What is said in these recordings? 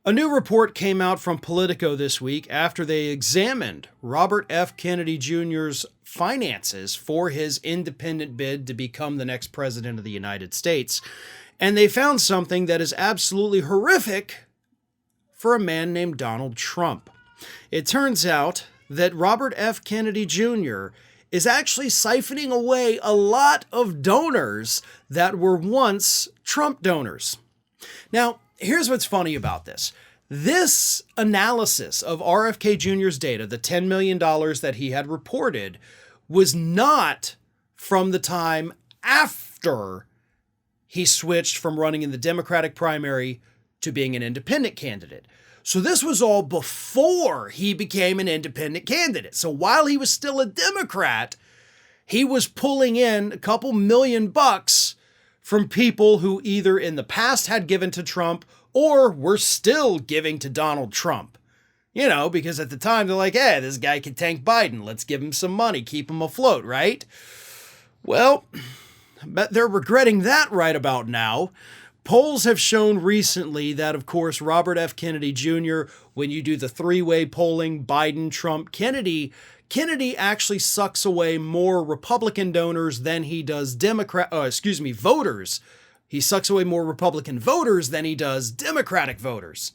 A new report came out from Politico this week after they examined Robert F. Kennedy Jr.'s finances for his independent bid to become the next president of the United States. And they found something that is absolutely horrific for a man named Donald Trump. It turns out that Robert F. Kennedy Jr. is actually siphoning away a lot of donors that were once Trump donors. Now, here's what's funny about this. This analysis of RFK Jr.'s data, the $10 million that he had reported, was not from the time after he switched from running in the Democratic primary to being an independent candidate. So this was all before he became an independent candidate. So while he was still a Democrat, he was pulling in a couple $1,000,000 from people who either in the past had given to Trump or were still giving to Donald Trump. You know, because at the time they're like, hey, this guy can tank Biden. Let's give him some money, keep him afloat, right? Well, I bet they're regretting that right about now. Polls have shown recently that, of course, Robert F. Kennedy Jr., when you do the three-way polling, Biden, Trump, Kennedy actually sucks away more Republican donors than he does voters. He sucks away more Republican voters than he does Democratic voters,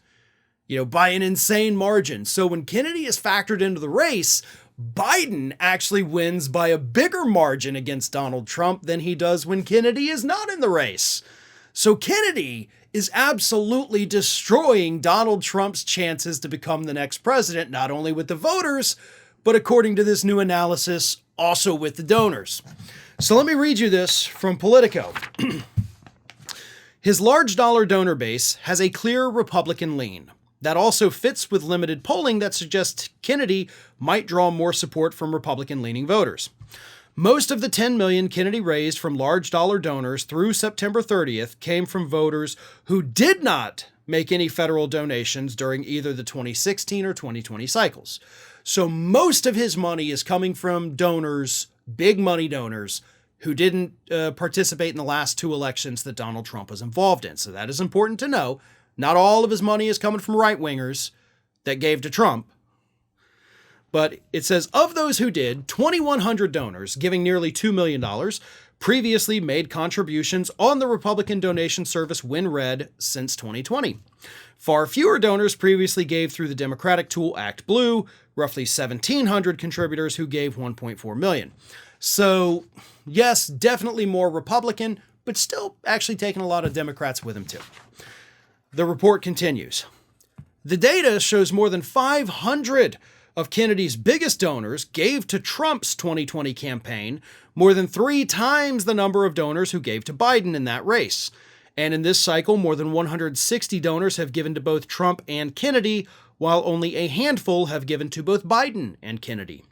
by an insane margin. So when Kennedy is factored into the race, Biden actually wins by a bigger margin against Donald Trump than he does when Kennedy is not in the race. So Kennedy is absolutely destroying Donald Trump's chances to become the next president, not only with the voters, but according to this new analysis, also with the donors. So let me read you this from Politico. His large dollar donor base has a clear Republican lean. That also fits with limited polling that suggests Kennedy might draw more support from Republican-leaning voters. Most of the $10 million Kennedy raised from large dollar donors through September 30th came from voters who did not make any federal donations during either the 2016 or 2020 cycles. So most of his money is coming from donors, big money donors, who didn't participate in the last two elections that Donald Trump was involved in. So that is important to know. Not all of his money is coming from right-wingers that gave to Trump. But it says, of those who did, 2,100 donors, giving nearly $2 million, previously made contributions on the Republican donation service WinRed since 2020. Far fewer donors previously gave through the Democratic tool ActBlue, roughly 1,700 contributors who gave $1.4 million. So, yes, definitely more Republican, but still actually taking a lot of Democrats with him too. The report continues. The data shows more than 500 of Kennedy's biggest donors gave to Trump's 2020 campaign, more than 3 times the number of donors who gave to Biden in that race. And in this cycle, more than 160 donors have given to both Trump and Kennedy, while only a handful have given to both Biden and Kennedy.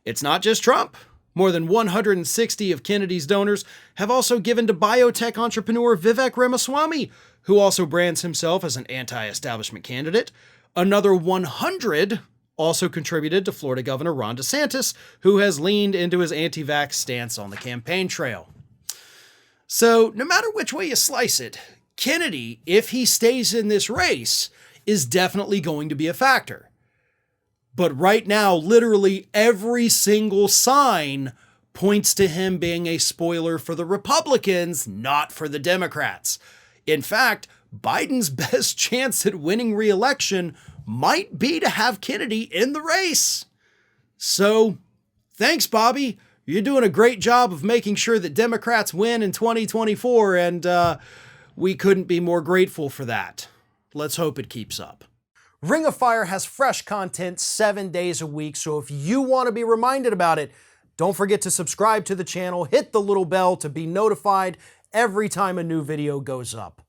It's not just Trump. More than 160 of Kennedy's donors have also given to biotech entrepreneur Vivek Ramaswamy, who also brands himself as an anti-establishment candidate. Another 100 also contributed to Florida Governor Ron DeSantis, who has leaned into his anti-vax stance on the campaign trail. So no matter which way you slice it, Kennedy, if he stays in this race, is definitely going to be a factor. But right now, literally every single sign points to him being a spoiler for the Republicans, not for the Democrats. In fact, Biden's best chance at winning re-election might be to have Kennedy in the race. So, thanks, Bobby. You're doing a great job of making sure that Democrats win in 2024, and we couldn't be more grateful for that. Let's hope it keeps up. Ring of Fire has fresh content 7 days a week, so if you want to be reminded about it, don't forget to subscribe to the channel, hit the little bell to be notified every time a new video goes up.